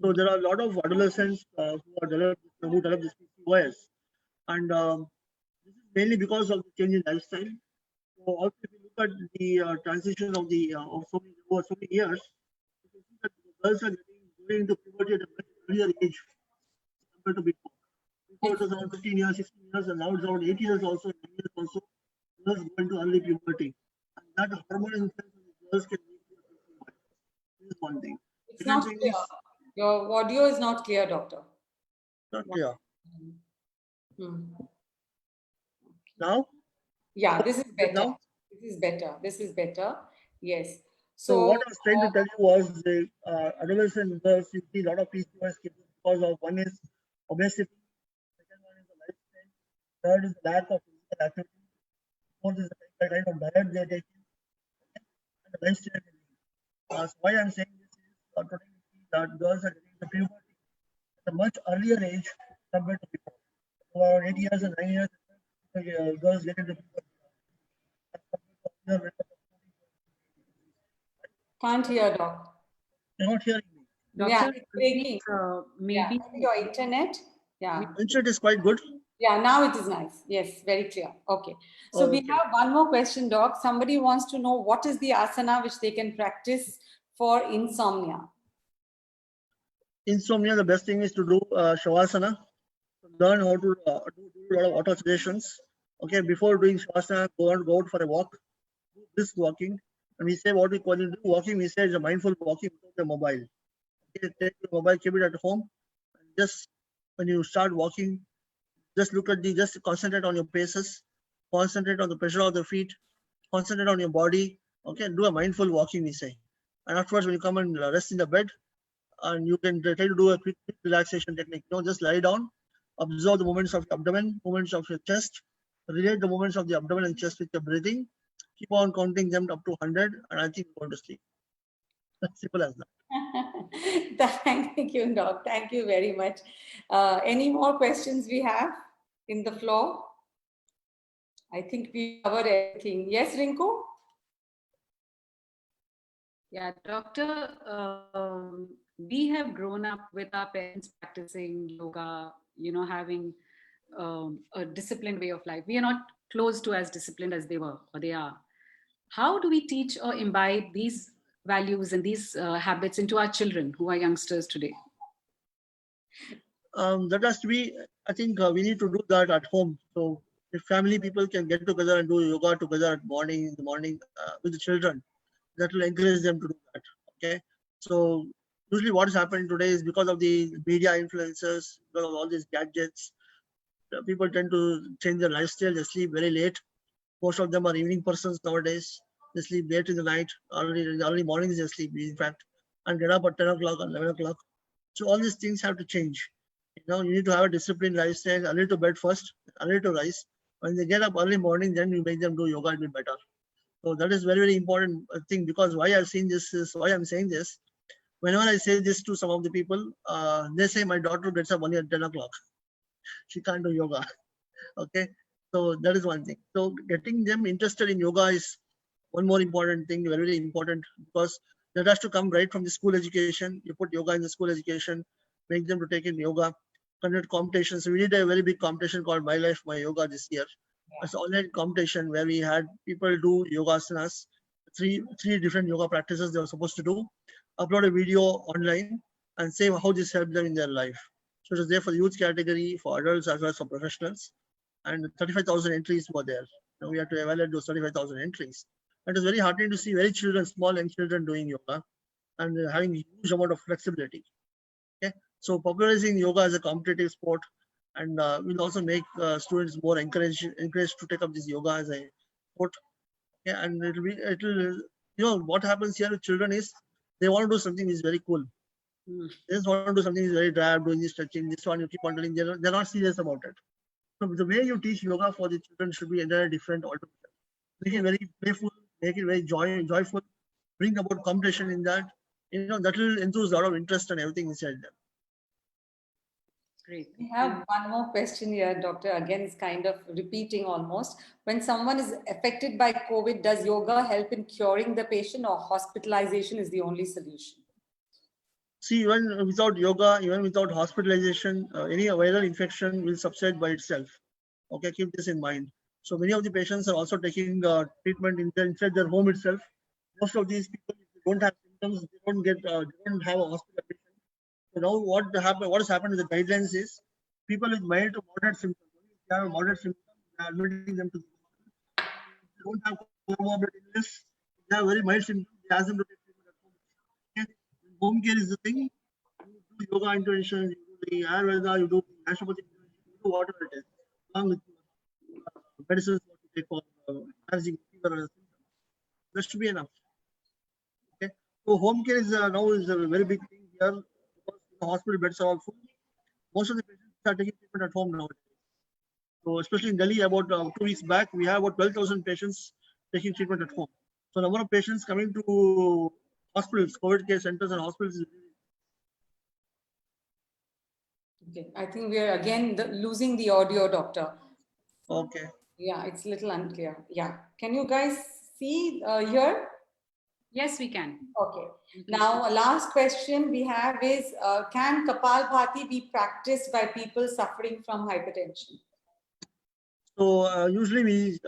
So there are a lot of adolescents who develop this PCOS, and this is mainly because of the change in lifestyle. So also, if you look at the transition of the of over so many years, you can see that the girls are going into puberty at a much earlier age compared to before. Before it was around 15 years, 16 years, and now it's around 8 years also, 9 years also. Girls go into early puberty, and that hormone influence on the girls can lead to a PCOS. This is one thing. It's Second not thing clear. is Your audio is not clear, doctor. not clear. Hmm. Now, Yeah, this is better. now. This is better. This is better. Yes. So So, what I was trying to tell you was the adolescent girls, you see a lot of PCOS cases because of one is obesity, second one is the lifestyle, third is the lack of physical activity, fourth is the kind of diet they are taking, and the lifestyle they live. So why I'm saying this is today we see that girls are getting the puberty at a much earlier age compared to before. So around 8 years and 9 years, girls get into puberty. As compared to earlier when they can't hear, doc. You're not hearing me. Yeah, Doctor, it's breaking. Yeah, maybe maybe your internet. Yeah. Internet is quite good. Yeah, now it is nice. Yes, very clear. Okay. So we Okay. have one more question, doc. Somebody wants to know what is the asana which they can practice for insomnia. Insomnia, the best thing is to do Shavasana. Learn how to do a lot of auto suggestions. Okay, before doing Shavasana, go out for a walk. Do brisk walking. And we say what we call it walking, we say is a mindful walking without the mobile. Okay, take your mobile, keep it at home. And just when you start walking, just concentrate on your paces, concentrate on the pressure of the feet, concentrate on your body. Okay, do a mindful walking, we say. And afterwards, when you come and rest in the bed, and you can try to do a quick relaxation technique. Just lie down, observe the movements of your abdomen, movements of your chest, relate the movements of the abdomen and chest with your breathing. Keep on counting them up to 100, and I think you're going to sleep. That's simple as that. Thank you, doc. Thank you very much. Any more questions we have in the floor? I think we covered everything. Yes, Rinku? Yeah, doctor, we have grown up with our parents practicing yoga, having a disciplined way of life. We are not close to as disciplined as they were or they are. How do we teach or imbibe these values and these habits into our children who are youngsters today? That has to be, I think we need to do that at home. So if family people can get together and do yoga together in the morning with the children, that will encourage them to do that. Okay. So usually what is happening today is because of the media influencers, because of all these gadgets, people tend to change their lifestyle. They sleep very late. Most of them are evening persons nowadays. They sleep late in the night, early mornings they sleep, in fact, and get up at 10 o'clock and 11 o'clock. So all these things have to change. You need to have a disciplined lifestyle, early to bed first, early to rise. When they get up early morning, then you make them do yoga, it'll be better. So that is very, very important thing, because why I've seen this is why I'm saying this. Whenever I say this to some of the people, they say my daughter gets up only at 10 o'clock. She can't do yoga. Okay. So that is one thing. So getting them interested in yoga is one more important thing, very, very important, because that has to come right from the school education. You put yoga in the school education, make them to take in yoga, conduct competitions. So we did a very big competition called My Life, My Yoga this year. It's an online competition where we had people do yogasanas, three different yoga practices they were supposed to do, upload a video online and say how this helped them in their life. So it was there for the youth category, for adults as well as for professionals. And 35,000 entries were there. We had to evaluate those 35,000 entries. And it was very heartening to see very small young children doing yoga and having a huge amount of flexibility. Okay, so popularizing yoga as a competitive sport, and will also make students more encouraged to take up this yoga as a sport. Yeah, and what happens here with children is they want to do something which is very cool. They just want to do something which is very drab, doing this stretching, this one, you keep on telling, they're not serious about it. So the way you teach yoga for the children should be entirely different altogether. Make it very playful, make it very joyful, bring about competition in that. That will enthuse a lot of interest and everything inside them. Great. We have one more question here, Doctor. Again, it's kind of repeating almost. When someone is affected by COVID, does yoga help in curing the patient, or hospitalization is the only solution? See, even without yoga, even without hospitalization, any viral infection will subside by itself. Okay, keep this in mind. So many of the patients are also taking treatment inside their home itself. Most of these people, if they don't have symptoms, they don't have a hospital admission. So now what has happened with the guidelines is people with mild to moderate symptoms. If they have a moderate symptom, they are admitting them to the hospital. If they don't have comorbid illness, they have very mild symptoms, they ask them to take treatment at home. Okay? Home care is the thing. You do yoga intervention, you do the Ayurveda, you do the naturopathy, you do whatever it is, along with medicines what you take for managing fever and symptoms. That should be enough. Okay. So home care is now is a very big thing here because the hospital beds are all full. Most of the patients are taking treatment at home nowadays. So especially in Delhi, about 2 weeks back, we have about 12,000 patients taking treatment at home. So number of patients coming to hospitals, COVID care centers and hospitals is Okay, I think we are again losing the audio, Doctor. okay. Yeah, it's a little unclear. Yeah, can you guys see here? Yes, we can. Okay. Now, last question we have is, can Kapalbhati be practiced by people suffering from hypertension? So usually we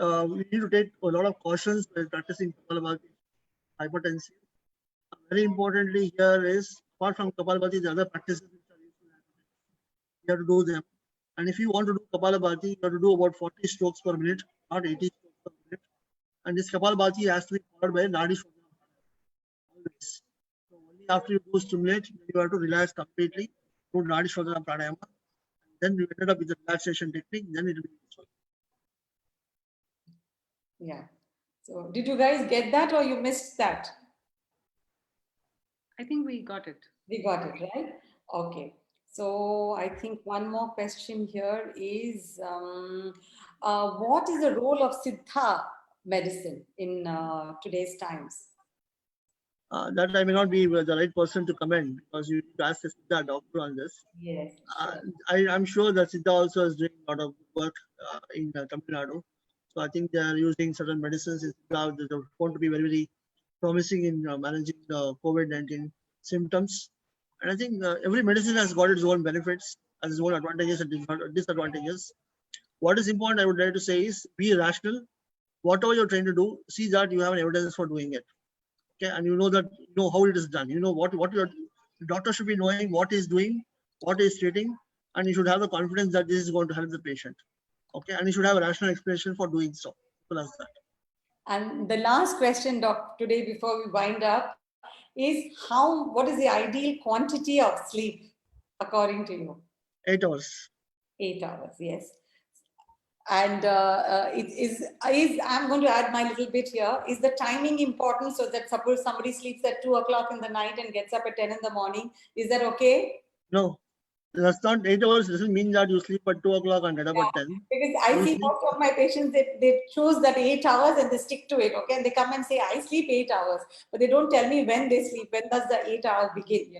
need to take a lot of cautions when practicing Kapalabhati hypertension. Very importantly here is, apart from Kapalabhati, the other practices which are useful, you have to do them. And if you want to do Kapalabhati, you have to do about 40 strokes per minute, not 80 strokes per minute. And this Kapalabhati has to be followed by Nadi Shodhana always. So only after you do stimulate, you have to relax completely, do Nadi Shodhana pranayama. Then you ended up with the relaxation technique, then it will be useful. Yeah. So did you guys get that, or you missed that? I think we got it. We got it, right? Okay. So I think one more question here is, what is the role of Siddha medicine in today's times? That I may not be the right person to comment because you need to ask the Siddha doctor on this. Yes. I'm sure that Siddha also is doing a lot of work in Tamil Nadu. So I think they are using certain medicines in Siddha that are found to be very, very promising in managing the COVID-19 symptoms. And I think every medicine has got its own benefits, has its own advantages and disadvantages. What is important, I would like to say, is be rational. Whatever you're trying to do, see that you have an evidence for doing it. Okay, and you know that how it is done. You know what your doctor should be knowing what he's doing, what he's treating, and you should have the confidence that this is going to help the patient. Okay, and you should have a rational explanation for doing so. Simple as that. And the last question, Doc, today before we wind up is what is the ideal quantity of sleep according to you? 8 hours. 8 hours, yes. And I'm going to add my little bit here. Is the timing important, so that suppose somebody sleeps at 2 o'clock in the night and gets up at 10 in the morning? Is that okay? No, that's not 8 hours. Doesn't mean that you sleep at 2 o'clock and get up at 10. Because I see most of my patients, they choose that 8 hours and they stick to it. Okay, and they come and say, I sleep 8 hours, but they don't tell me when they sleep. When does the 8 hours begin?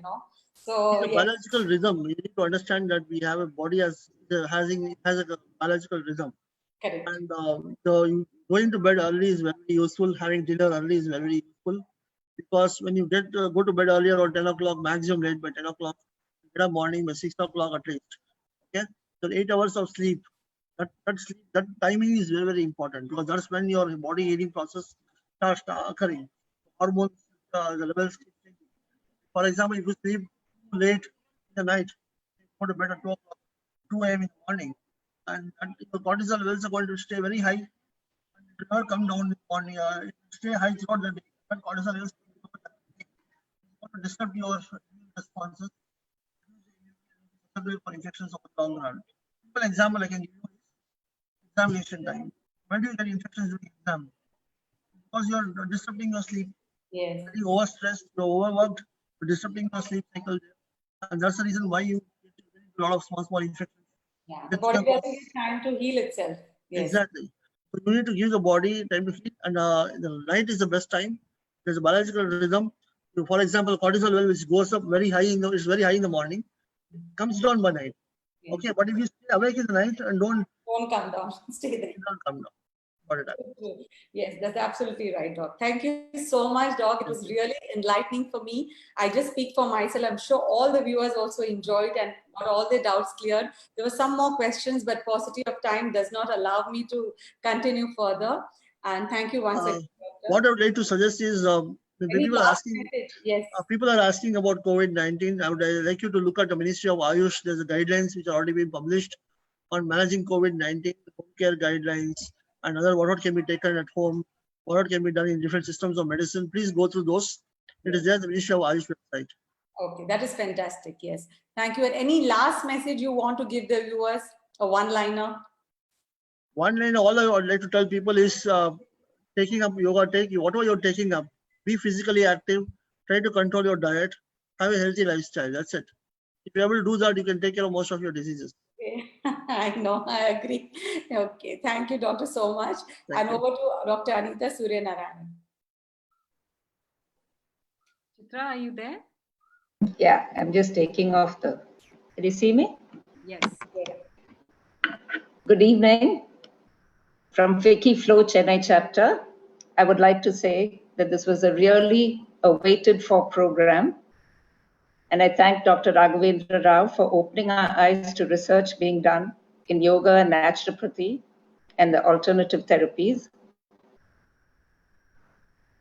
So it's a biological rhythm. You need to understand that we have a body has a biological rhythm. Correct. And going to bed early is very useful. Having dinner early is very useful, because when you go to bed earlier or 10 o'clock, maximum late by 10 o'clock, get up morning by 6 o'clock at least. Okay, so 8 hours of sleep. That timing is very, very important, because that's when your body healing process starts occurring. Hormones, the levels keep changing. For example, if you sleep too late in the night, you go to bed at 2 a.m. in the morning, and your cortisol levels are going to stay very high, and it will not come down in the morning. It will stay high throughout the day. But cortisol levels going to disrupt your immune responses, for infections over the long run. Simple example I can give you is examination time. When do you get infections during exam? because you're disrupting your sleep. Yes. Getting overstressed, you're overworked, you're disrupting your sleep cycle. And that's the reason why you get a lot of small infections. Yeah. The body doesn't get time to heal itself. Yes. Exactly. So you need to give the body time to heal, and the night is the best time. There's a biological rhythm. So for example, cortisol level, which goes up very high it's very high in the morning, comes down by night. Yes. Okay, but if you stay awake in the night and don't come down, stay there. don't come down. Got it. Yes, that's absolutely right, Doc. Thank you so much, Doc. It was really enlightening for me. I just speak for myself. I'm sure all the viewers also enjoyed and got all their doubts cleared. There were some more questions, but paucity of time does not allow me to continue further. And thank you once again, Doctor. What I would like to suggest is people are asking. Yes. People are asking about COVID-19. I would like you to look at the Ministry of Ayush. There's a guidelines which are already been published on managing COVID-19, home care guidelines, and other what can be taken at home, what can be done in different systems of medicine. Please go through those. It is there, the Ministry of Ayush website. Okay, that is fantastic. Yes. Thank you. And any last message you want to give the viewers? A one-liner? One line, all I would like to tell people is taking up yoga, whatever you're taking up, be physically active, try to control your diet, have a healthy lifestyle. That's it. If you're able to do that, you can take care of most of your diseases. Okay. I know, I agree. Okay, thank you, Doctor, so much. And over to Dr. Anita Suryanarayanan. Chitra, are you there? Yeah, I'm just taking off the. Can you see me? Yes. Good evening. From Vicky Flow Chennai chapter, I would like to say that this was a really awaited for program. And I thank Dr. Raghavendra Rao for opening our eyes to research being done in yoga and naturopathy and the alternative therapies.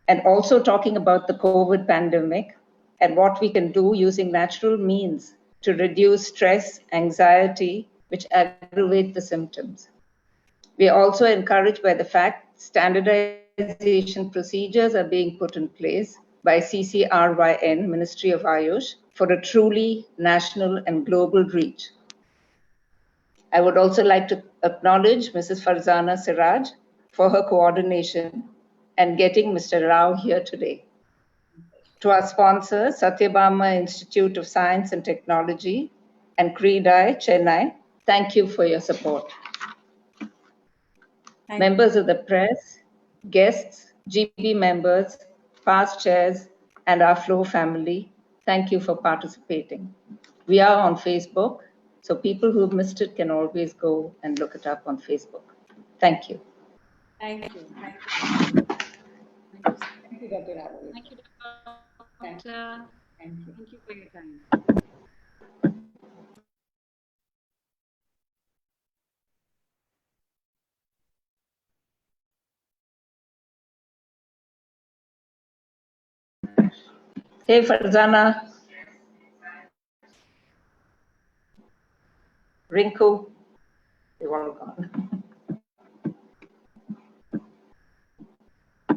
And also talking about the COVID pandemic and what we can do using natural means to reduce stress, anxiety, which aggravate the symptoms. We are also encouraged by the fact standardization procedures are being put in place by CCRYN, Ministry of Ayush, for a truly national and global reach. I would also like to acknowledge Mrs. Farzana Siraj for her coordination and getting Mr. Rao here today. To our sponsor, Satyabama Institute of Science and Technology and CREDAI, Chennai, thank you for your support. Members of the press, guests, GB members, past chairs, and our Flow family, thank you for participating. We are on Facebook, so people who've missed it can always go and look it up on Facebook. Thank you. Thank you. Thank you. Thank you, Dr. Raghavendra. Thank you, Doctor. Thank you. Thank you for your time. Hey, Farzana. Rinku, they've all gone.